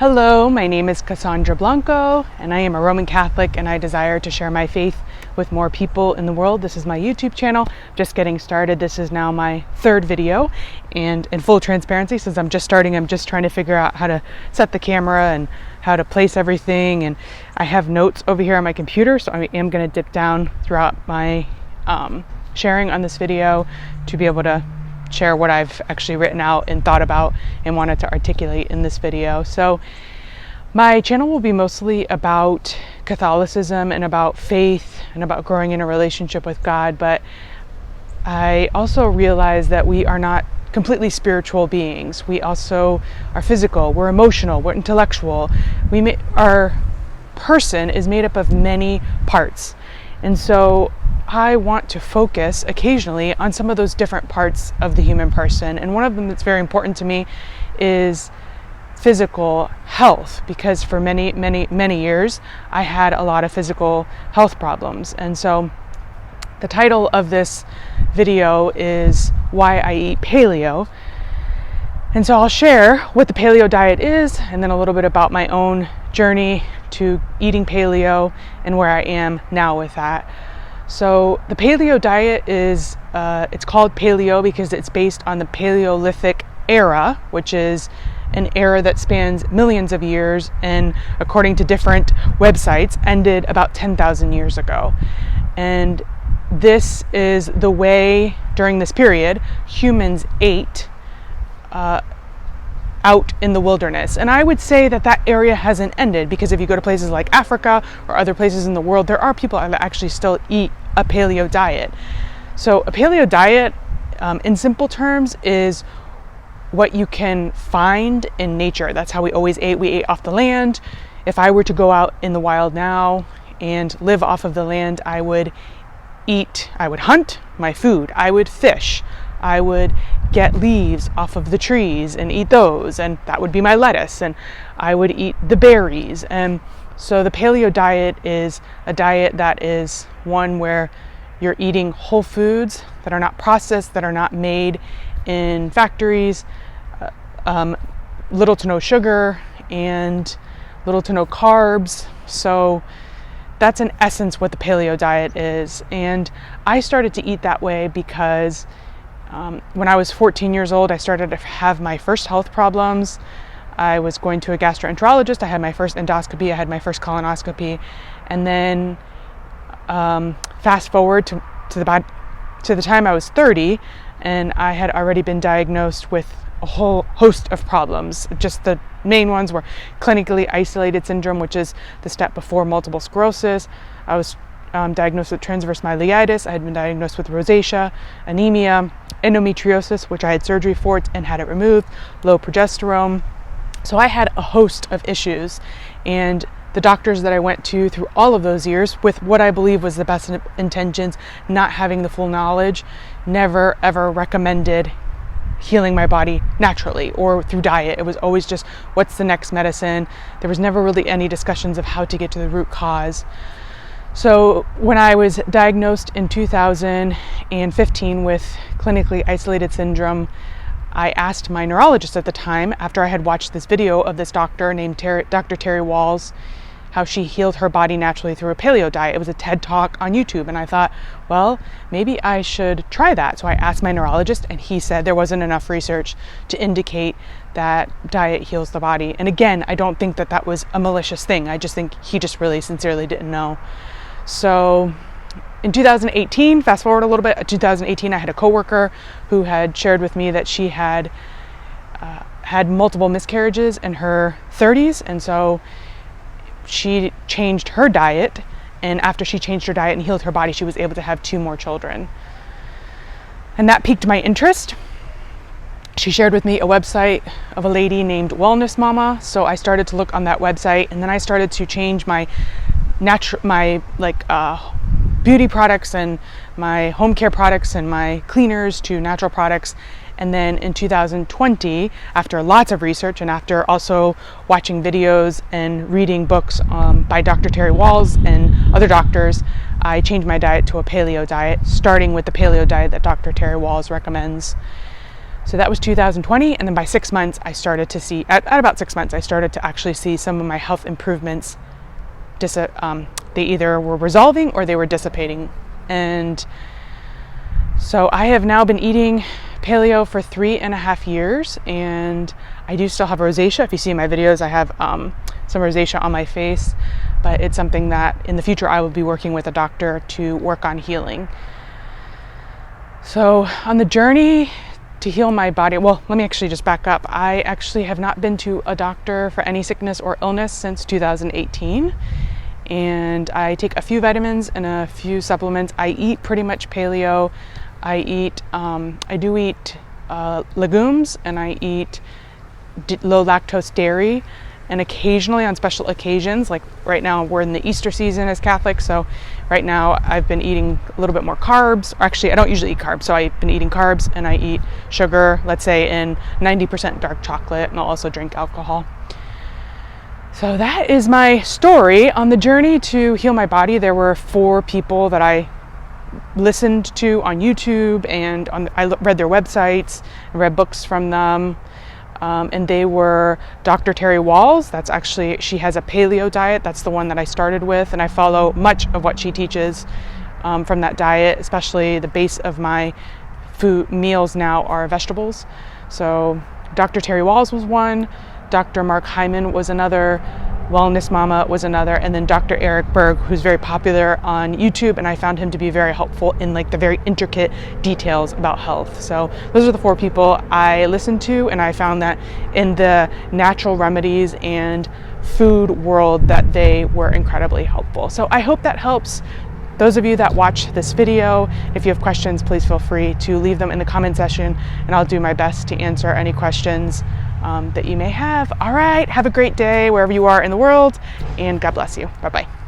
Hello, my name is Cassandra Blanco, and I am a Roman Catholic, and I desire to share my faith with more people in the world. This is my YouTube channel, just getting started. This is now my third video, and in full transparency, since I'm just starting, I'm just trying to figure out how to set the camera and how to place everything, and I have notes over here on my computer, so I am going to dip down throughout my sharing on this video to be able to share what I've actually written out and thought about and wanted to articulate in this video. So my channel will be mostly about Catholicism and about faith and about growing in a relationship with God, but I also realize that we are not completely spiritual beings. We also are physical, we're emotional, we're intellectual. Our person is made up of many parts. And so I want to focus occasionally on some of those different parts of the human person. And one of them that's very important to me is physical health, because for many years I had a lot of physical health problems. And so the title of this video is Why I Eat Paleo. And so I'll share what the paleo diet is, and then a little bit about my own journey to eating paleo and where I am now with that. So the paleo diet is, it's called paleo because it's based on the Paleolithic era, which is an era that spans millions of years and, according to different websites, ended about 10,000 years ago. And this is the way, during this period, humans ate out in the wilderness. And I would say that that area hasn't ended, because if you go to places like Africa or other places in the world, there are people that actually still eat a paleo diet. So a paleo diet, in simple terms, is what you can find in nature. That's how we always ate. We ate off the land. If I were to go out in the wild now and live off of the land, I would hunt my food. I would fish. I would get leaves off of the trees and eat those, and that would be my lettuce, and I would eat the berries. And so the paleo diet is a diet that is one where you're eating whole foods that are not processed, that are not made in factories, little to no sugar and little to no carbs. So that's in essence what the paleo diet is. And I started to eat that way because when I was 14 years old, I started to have my first health problems. I was going to a gastroenterologist. I had my first endoscopy. I had my first colonoscopy. And then fast forward to the time I was 30, and I had already been diagnosed with a whole host of problems. Just the main ones were clinically isolated syndrome, which is the step before multiple sclerosis. I was diagnosed with transverse myelitis. I had been diagnosed with rosacea, anemia, endometriosis, which I had surgery for and had it removed, low progesterone. So I had a host of issues, and the doctors that I went to through all of those years, with what I believe was the best intentions, not having the full knowledge, never ever recommended healing my body naturally or through diet. It was always just, what's the next medicine? There was never really any discussions of how to get to the root cause. So when I was diagnosed in 2015 with clinically isolated syndrome, I asked my neurologist at the time, after I had watched this video of this doctor named Dr. Terry Walls, how she healed her body naturally through a paleo diet. It was a TED Talk on YouTube, and I thought, well, maybe I should try that. So I asked my neurologist, and he said there wasn't enough research to indicate that diet heals the body. And again, I don't think that that was a malicious thing. I just think he just really sincerely didn't know. So in 2018, fast forward a little bit, 2018, I had a coworker who had shared with me that she had had multiple miscarriages in her 30s. And so she changed her diet. And after she changed her diet and healed her body, she was able to have 2 more children. And that piqued my interest. She shared with me a website of a lady named Wellness Mama. So I started to look on that website, and then I started to change my beauty products and my home care products and my cleaners to natural products. And then in 2020, after lots of research and after also watching videos and reading books by Dr. Terry Walls and other doctors, I changed my diet to a paleo diet, starting with the paleo diet that Dr. Terry Walls recommends. So that was 2020, and then by 6 months, I started to see, at about 6 months, I started to actually see some of my health improvements. They either were resolving or they were dissipating. And so I have now been eating paleo for 3.5 years, and I do still have rosacea. If you see in my videos, I have some rosacea on my face, but it's something that in the future I will be working with a doctor to work on healing. So on the journey to heal my body, well, let me actually just back up. I actually have not been to a doctor for any sickness or illness since 2018. And I take a few vitamins and a few supplements. I eat pretty much paleo. I do eat legumes, and I eat low lactose dairy. And occasionally on special occasions, like right now we're in the Easter season as Catholics, so right now I've been eating a little bit more carbs. Or actually, I don't usually eat carbs, so I've been eating carbs, and I eat sugar, let's say in 90% dark chocolate, and I'll also drink alcohol. So that is my story on the journey to heal my body. There were 4 people that I listened to on YouTube, and I read their websites, read books from them. And they were Dr. Terry Wahls. She has a paleo diet. That's the one that I started with, and I follow much of what she teaches from that diet, especially the base of my meals now are vegetables. So Dr. Terry Wahls was one, Dr. Mark Hyman was another, Wellness Mama was another, and then Dr. Eric Berg, who's very popular on YouTube, and I found him to be very helpful in like the very intricate details about health. So those are the 4 people I listened to, and I found that in the natural remedies and food world that they were incredibly helpful. So I hope that helps those of you that watch this video. If you have questions, please feel free to leave them in the comment section, and I'll do my best to answer any questions that you may have. All right, have a great day wherever you are in the world, and God bless you. Bye-bye.